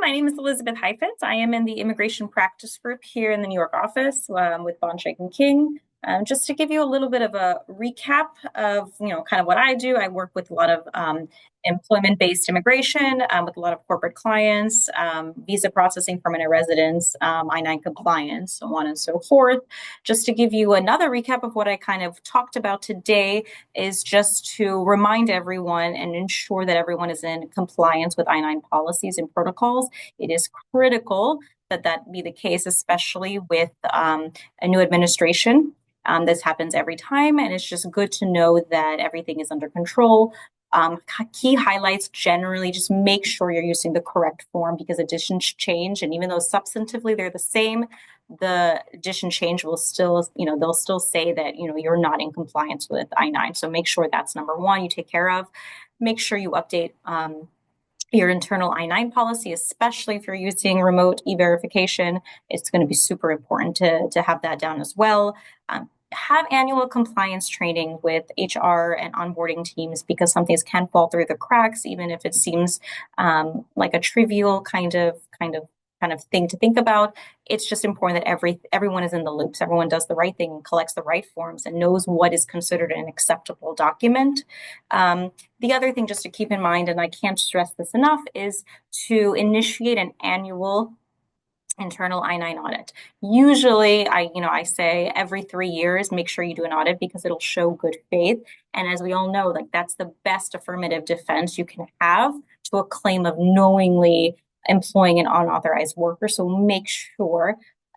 My name is Elizabeth Heifetz. I am in the immigration practice group here in the New York office with Schoeneck King. Just to give you a little bit of a recap of, kind of what I do. I work with a lot of employment-based immigration with a lot of corporate clients, visa processing, permanent residence, I-9 compliance, so on and so forth. Just to give you another recap of what I kind of talked about today is just to remind everyone and ensure that everyone is in compliance with I-9 policies and protocols. It is critical that that be the case, especially with a new administration. This happens every time, and it's just good to know that everything is under control. Key highlights: generally just make sure you're using the correct form because additions change, and even though substantively they're the same, the addition change will still, they'll still say that, you're not in compliance with I-9. So make sure that's number one you take care of. Make sure you update your internal I-9 policy, especially if you're using remote e-verification. It's going to be super important to have that down as well. Have annual compliance training with HR and onboarding teams because some things can fall through the cracks, even if it seems like a trivial kind of thing to think about. It's just important that everyone is in the loops. Everyone does the right thing and collects the right forms and knows what is considered an acceptable document. The other thing just to keep in mind, and I can't stress this enough, is to initiate an annual internal I-9 audit. Usually I say every 3 years, make sure you do an audit because it'll show good faith. And as we all know, like that's the best affirmative defense you can have to a claim of knowingly employing an unauthorized worker. So make sure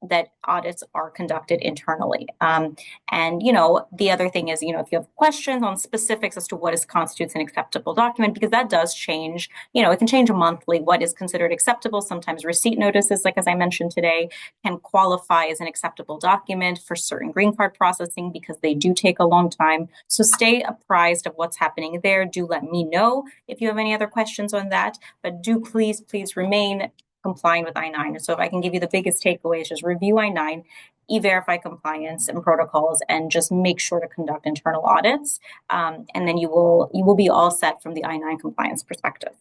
that audits are conducted internally. And, the other thing is, if you have questions on specifics as to what constitutes an acceptable document, because that does change, it can change monthly, what is considered acceptable. Sometimes receipt notices, like as I mentioned today, can qualify as an acceptable document for certain green card processing because they do take a long time. So stay apprised of what's happening there. Do let me know if you have any other questions on that, but do please remain complying with I-9. So if I can give you the biggest takeaways, just review I-9, e-verify compliance and protocols, and just make sure to conduct internal audits. And then you will be all set from the I-9 compliance perspective.